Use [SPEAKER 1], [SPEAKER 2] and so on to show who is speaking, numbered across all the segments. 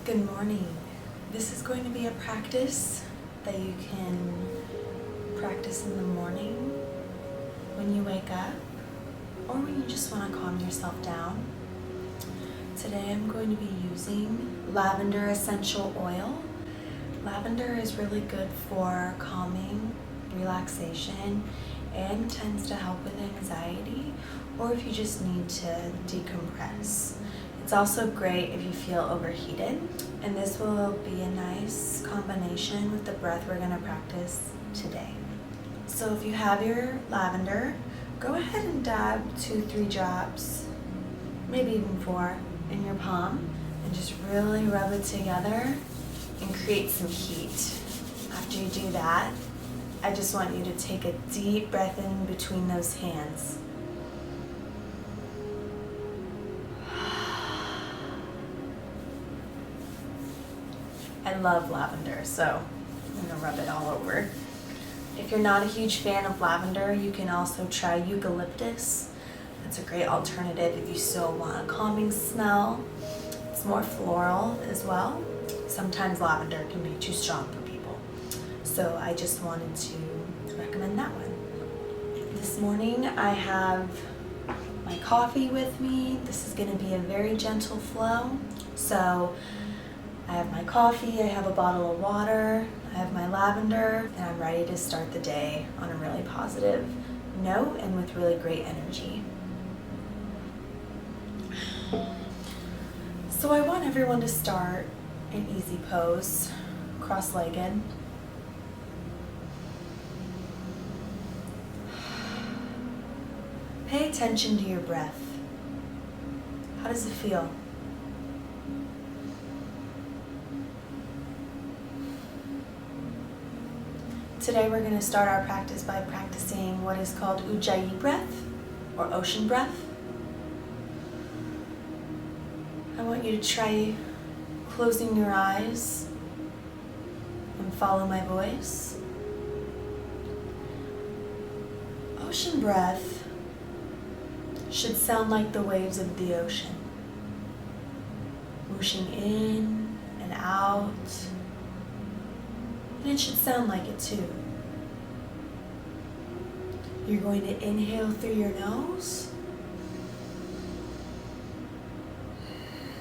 [SPEAKER 1] Good morning. This is going to be a practice that you can practice in the morning when you wake up or when you just want to calm yourself down. Today I'm going to be using lavender essential oil. Lavender is really good for calming, relaxation, and tends to help with anxiety or if you just need to decompress. It's also great if you feel overheated, and this will be a nice combination with the breath we're going to practice today. So if you have your lavender, go ahead and dab 2-3 drops, maybe even 4 in your palm, and just really rub it together and create some heat. After you do that, I just want you to take a deep breath in between those hands. I love lavender, so I'm gonna rub it all over. If you're not a huge fan of lavender, you can also try eucalyptus. That's a great alternative if you still want a calming smell. It's more floral as well. Sometimes lavender can be too strong for people. So I just wanted to recommend that one. This morning I have my coffee with me. This is gonna be a very gentle flow. So I have my coffee, I have a bottle of water, I have my lavender, and I'm ready to start the day on a really positive note and with really great energy. So I want everyone to start in easy pose, cross-legged. Pay attention to your breath. How does it feel? Today we're going to start our practice by practicing what is called Ujjayi breath or ocean breath. I want you to try closing your eyes and follow my voice. Ocean breath should sound like the waves of the ocean, whooshing in and out. And it should sound like it too. You're going to inhale through your nose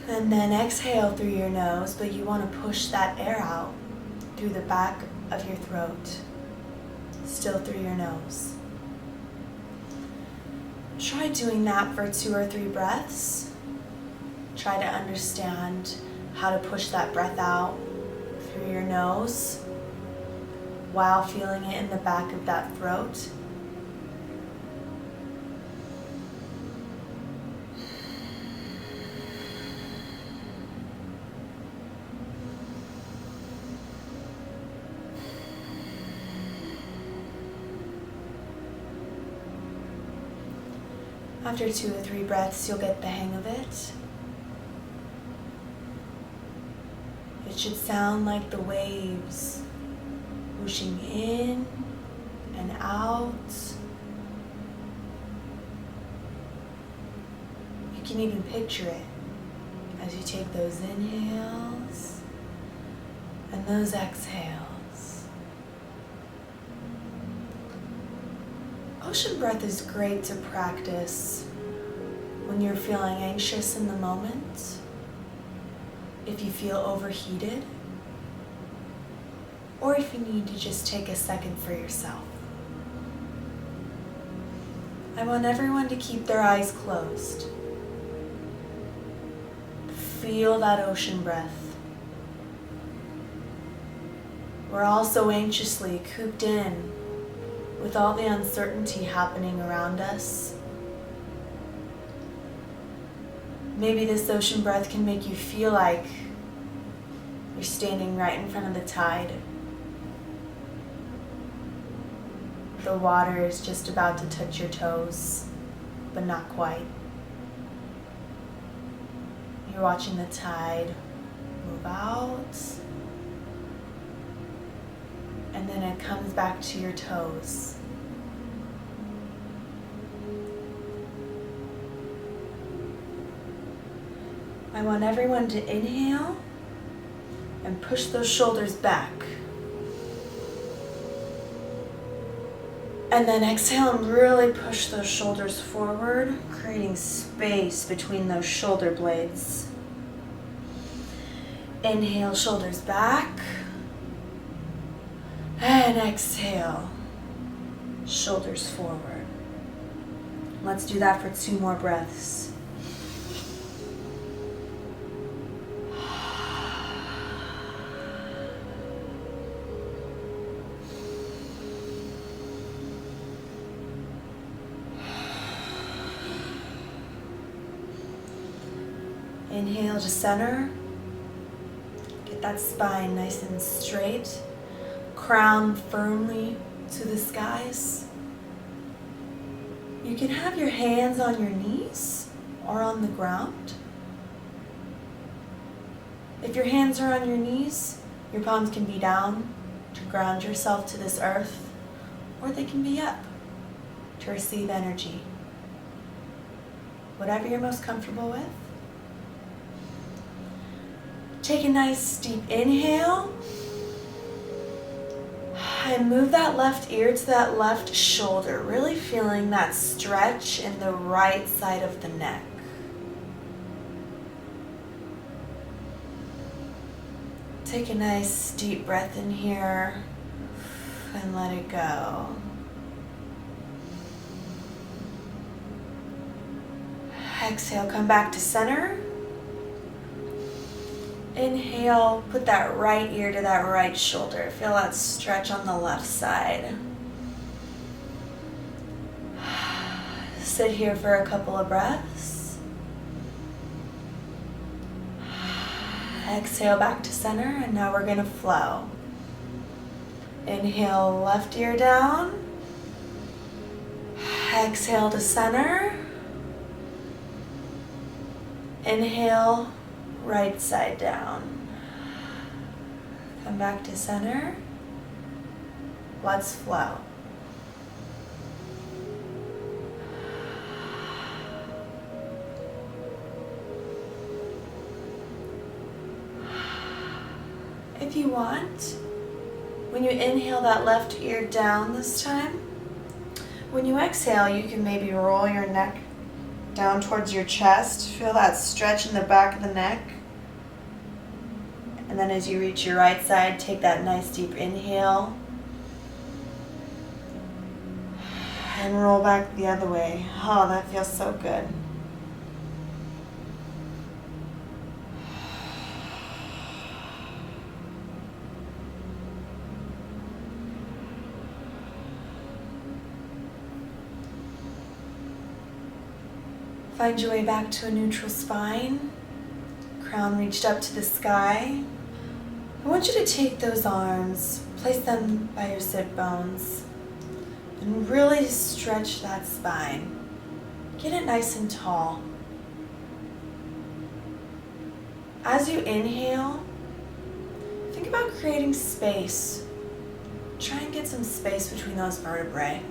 [SPEAKER 1] and then exhale through your nose, but you want to push that air out through the back of your throat, still through your nose. Try doing that for 2 or 3 breaths. Try to understand how to push that breath out through your nose while feeling it in the back of that throat. After 2 or 3 breaths, you'll get the hang of it. It should sound like the waves whooshing in and out. You can even picture it as you take those inhales and those exhales. Ocean breath is great to practice when you're feeling anxious in the moment, if you feel overheated, or if you need to just take a second for yourself. I want everyone to keep their eyes closed. Feel that ocean breath. We're all so anxiously cooped in with all the uncertainty happening around us. Maybe this ocean breath can make you feel like you're standing right in front of the tide. The water is just about to touch your toes, but not quite. You're watching the tide move out, and then it comes back to your toes. I want everyone to inhale and push those shoulders back. And then exhale and really push those shoulders forward, creating space between those shoulder blades. Inhale, shoulders back. And exhale, shoulders forward. Let's do that for 2 more breaths. Inhale to center. Get that spine nice and straight. Crown firmly to the skies. You can have your hands on your knees or on the ground. If your hands are on your knees, your palms can be down to ground yourself to this earth, or they can be up to receive energy. Whatever you're most comfortable with. Take a nice deep inhale. And move that left ear to that left shoulder, really feeling that stretch in the right side of the neck. Take a nice deep breath in here and let it go. Exhale, come back to center. Inhale, put that right ear to that right shoulder. Feel that stretch on the left side. Sit here for a couple of breaths. Exhale back to center, and now we're gonna flow. Inhale, left ear down. Exhale to center. Inhale, right side down. Come back to center. Let's flow. If you want, when you inhale that left ear down this time, when you exhale, you can maybe roll your neck down towards your chest. Feel that stretch in the back of the neck. And then as you reach your right side, take that nice deep inhale. And roll back the other way. Oh, that feels so good. Find your way back to a neutral spine. Crown reached up to the sky. I want you to take those arms, place them by your sit bones, and really stretch that spine. Get it nice and tall. As you inhale, think about creating space. Try and get some space between those vertebrae.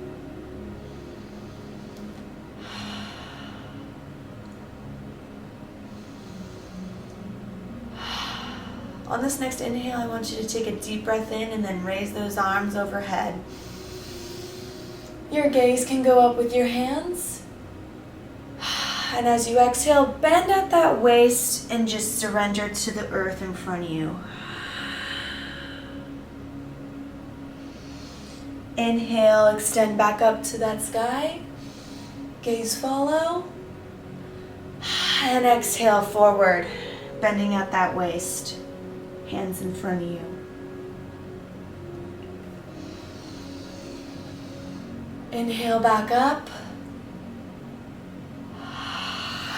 [SPEAKER 1] On this next inhale, I want you to take a deep breath in and then raise those arms overhead. Your gaze can go up with your hands. And as you exhale, bend at that waist and just surrender to the earth in front of you. Inhale, extend back up to that sky. Gaze follow. And exhale forward, bending at that waist. Hands in front of you. Inhale back up.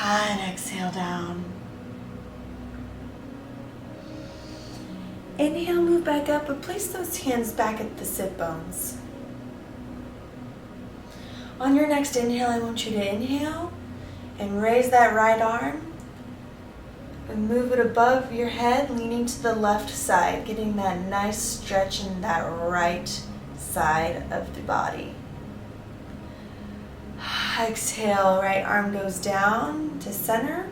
[SPEAKER 1] And exhale down. Inhale, move back up, but place those hands back at the sit bones. On your next inhale, I want you to inhale and raise that right arm. And move it above your head, leaning to the left side, getting that nice stretch in that right side of the body. Exhale, right arm goes down to center.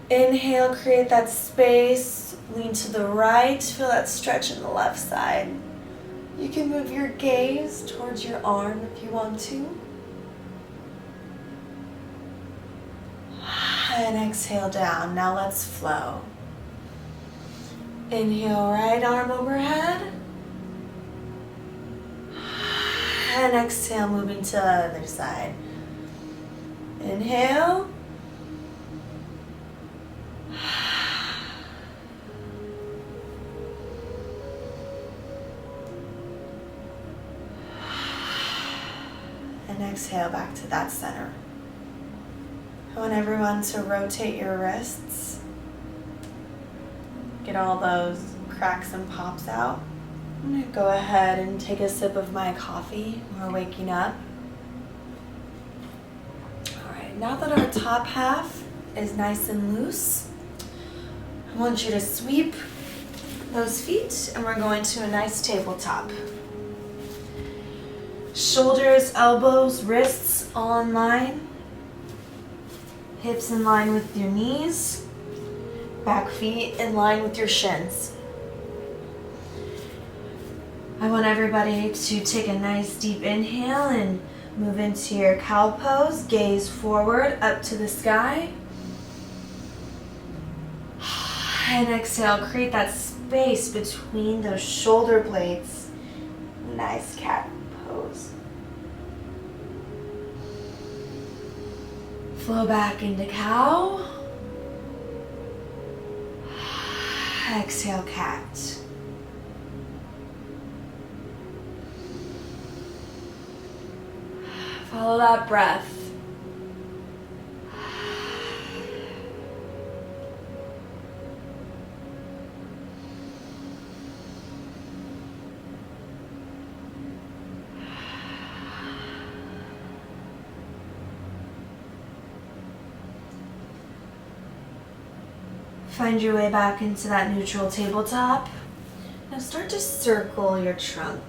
[SPEAKER 1] Inhale, create that space. Lean to the right. Feel that stretch in the left side. You can move your gaze towards your arm if you want to. And exhale down. Now let's flow. Inhale, right arm overhead. And exhale, moving to the other side. Inhale. And exhale back to that center. I want everyone to rotate your wrists. Get all those cracks and pops out. I'm going to go ahead and take a sip of my coffee. We're waking up. Alright, now that our top half is nice and loose, I want you to sweep those feet and we're going to a nice tabletop. Shoulders, elbows, wrists all in line. Hips in line with your knees. Back feet in line with your shins. I want everybody to take a nice deep inhale and move into your cow pose. Gaze forward up to the sky. And exhale, create that space between those shoulder blades. Nice cat pose. Flow back into cow. Exhale, cat. Follow that breath. Find your way back into that neutral tabletop. Now start to circle your trunk.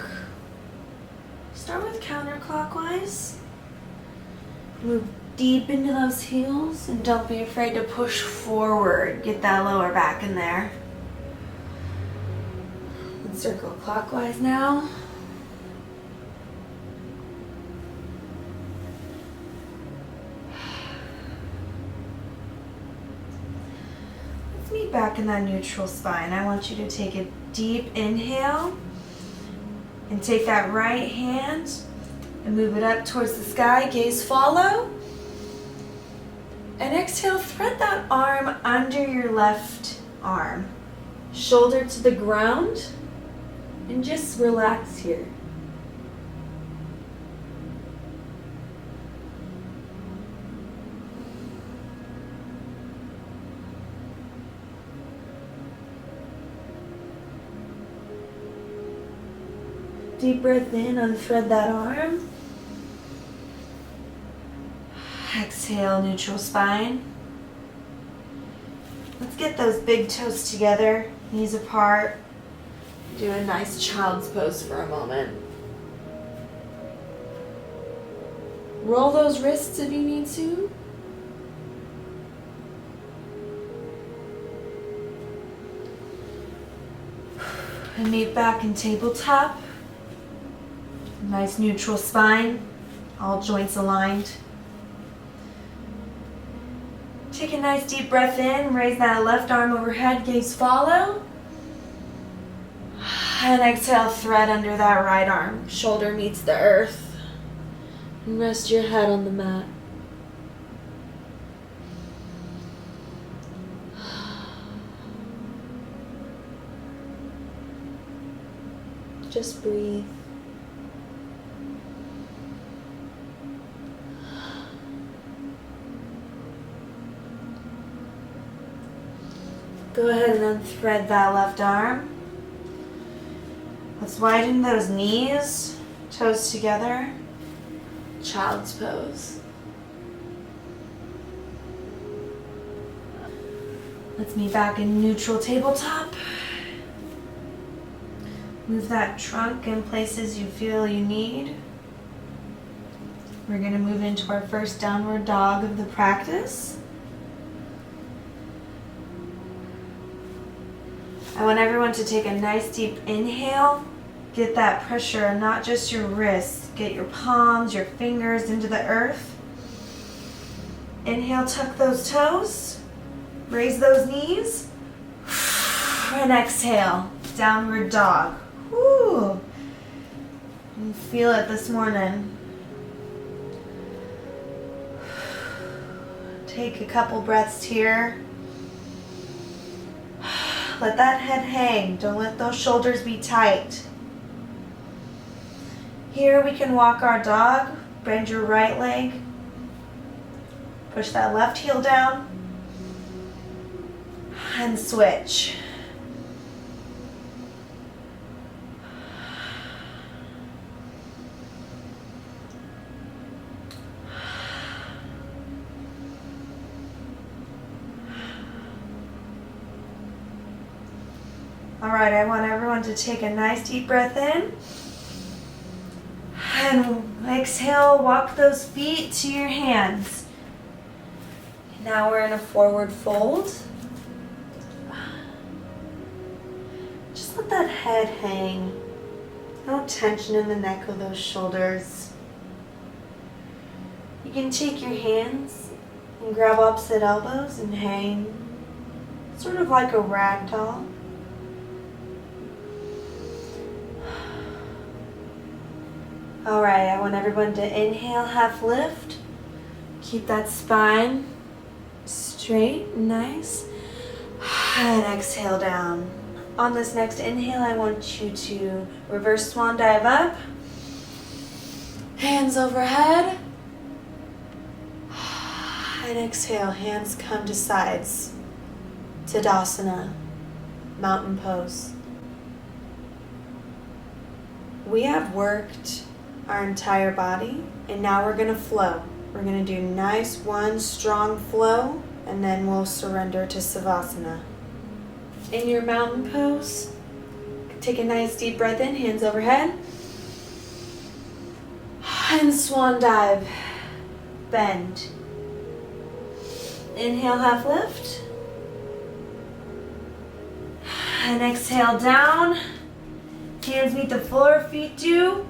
[SPEAKER 1] Start with counterclockwise. Move deep into those heels and don't be afraid to push forward. Get that lower back in there. And circle clockwise now. Meet back in that neutral spine. I want you to take a deep inhale and take that right hand and move it up towards the sky. Gaze follow. And exhale, thread that arm under your left arm. Shoulder to the ground and just relax here. Deep breath in, unthread that arm. Exhale, neutral spine. Let's get those big toes together, knees apart. Do a nice child's pose for a moment. Roll those wrists if you need to. And meet back in tabletop. Nice neutral spine, all joints aligned. Take a nice deep breath in, raise that left arm overhead, gaze follow. And exhale, thread under that right arm. Shoulder meets the earth. And rest your head on the mat. Just breathe. Go ahead and unthread that left arm. Let's widen those knees, toes together. Child's pose. Let's meet back in neutral tabletop. Move that trunk in places you feel you need. We're going to move into our first downward dog of the practice. I want everyone to take a nice deep inhale. Get that pressure, not just your wrists. Get your palms, your fingers into the earth. Inhale, tuck those toes. Raise those knees. And exhale, downward dog. Woo. And feel it this morning. Take a couple breaths here. Let that head hang. Don't let those shoulders be tight. Here we can walk our dog. Bend your right leg. Push that left heel down. And switch. All right, I want everyone to take a nice deep breath in. And exhale, walk those feet to your hands. Now we're in a forward fold. Just let that head hang. No tension in the neck of those shoulders. You can take your hands and grab opposite elbows and hang, sort of like a rag doll. All right, I want everyone to inhale, half lift. Keep that spine straight and nice. And exhale down. On this next inhale, I want you to reverse swan dive up. Hands overhead. And exhale, hands come to sides. Tadasana, mountain pose. We have worked our entire body, and now we're gonna flow. We're gonna do nice one strong flow, and then we'll surrender to Savasana. In your mountain pose, take a nice deep breath in, hands overhead. And swan dive, bend. Inhale, half lift. And exhale down. Hands meet the floor, feet do.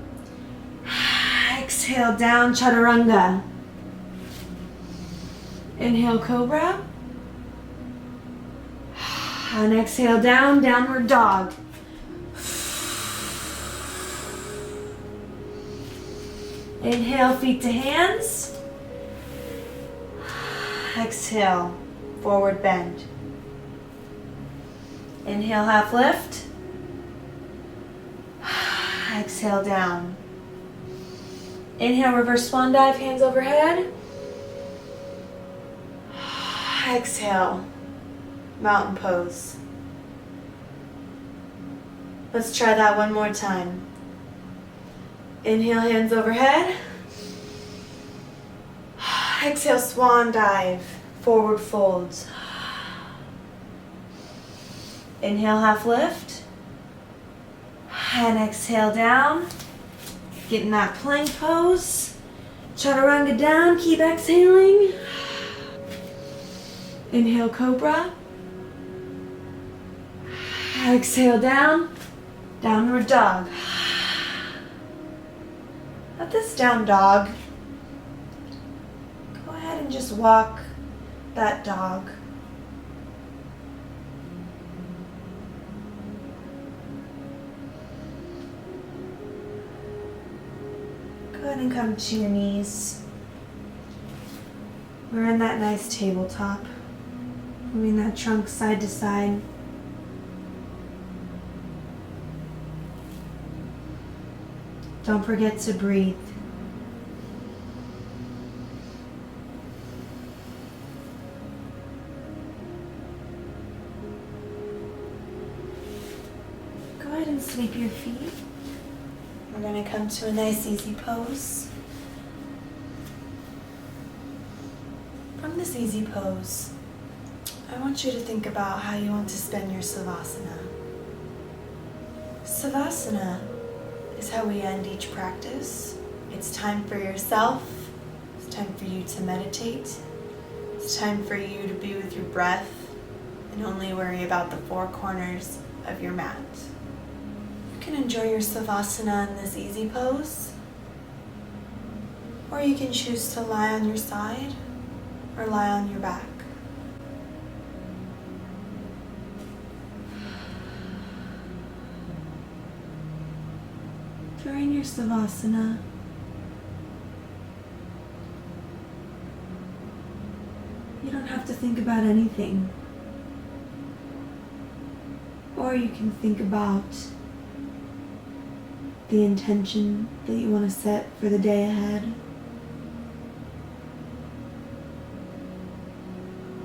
[SPEAKER 1] Exhale down, chaturanga. Inhale, cobra. And exhale down, downward dog. Inhale, feet to hands. Exhale, forward bend. Inhale, half lift. Exhale down. Inhale, reverse swan dive, hands overhead. Exhale, mountain pose. Let's try that one more time. Inhale, hands overhead. Exhale, swan dive, forward folds. Inhale, half lift. And exhale down. Get in that plank pose. Chaturanga down, keep exhaling. Inhale, cobra. Exhale down, downward dog. Let this down dog. Go ahead and just walk that dog. Go ahead and come to your knees. We're in that nice tabletop. Moving that trunk side to side. Don't forget to breathe. Go ahead and sweep your feet. We're going to come to a nice easy pose. From this easy pose, I want you to think about how you want to spend your Savasana. Savasana is how we end each practice. It's time for yourself. It's time for you to meditate. It's time for you to be with your breath and only worry about the four corners of your mat. You can enjoy your Savasana in this easy pose, or you can choose to lie on your side or lie on your back. During your Savasana, you don't have to think about anything. Or you can think about the intention that you want to set for the day ahead.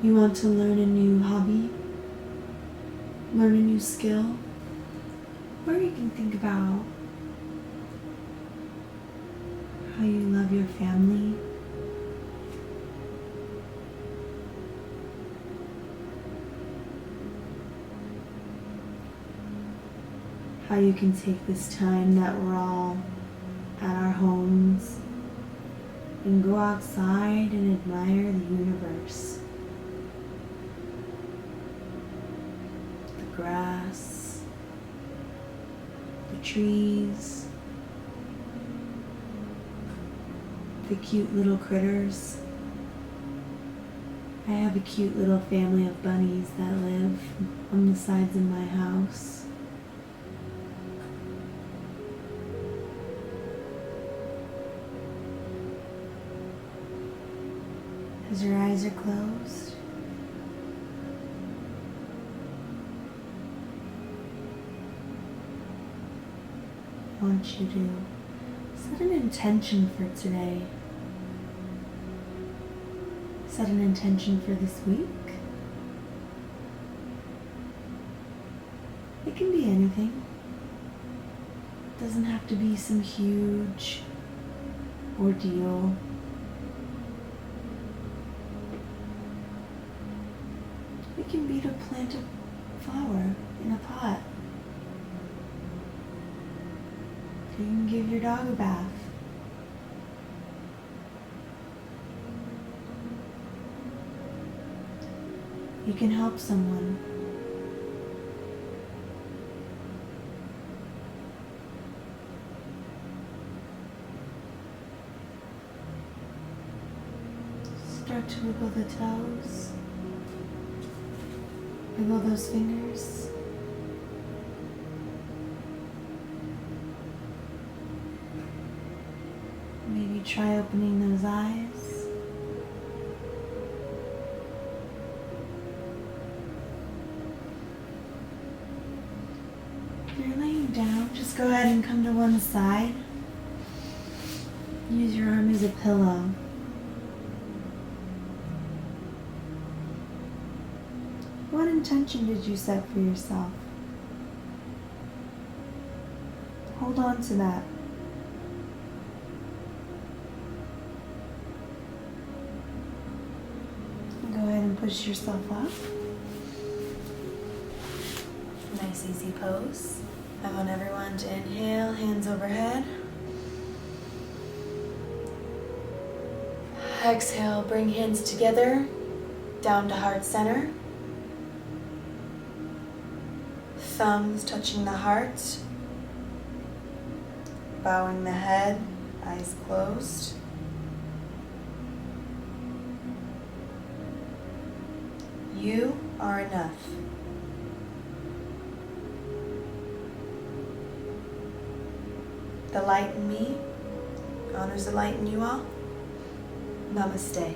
[SPEAKER 1] You want to learn a new hobby, learn a new skill, or you can think about how you love your family, how you can take this time that we're all at our homes and go outside and admire the universe. The grass, the trees, the cute little critters. I have a cute little family of bunnies that live on the sides of my house. As your eyes are closed, I want you to set an intention for today. Set an intention for this week. It can be anything. It doesn't have to be some huge ordeal. It can be to plant a flower in a pot. You can give your dog a bath. You can help someone. Start to wiggle the toes. Wiggle those fingers. Maybe try opening those eyes. If you're laying down, just go ahead and come to one side. Use your arm as a pillow. What intention did you set for yourself? Hold on to that. Go ahead and push yourself up. Nice easy pose. I want everyone to inhale, hands overhead. Exhale, bring hands together, down to heart center. Thumbs touching the heart. Bowing the head, eyes closed. You are enough. The light in me honors the light in you all. Namaste.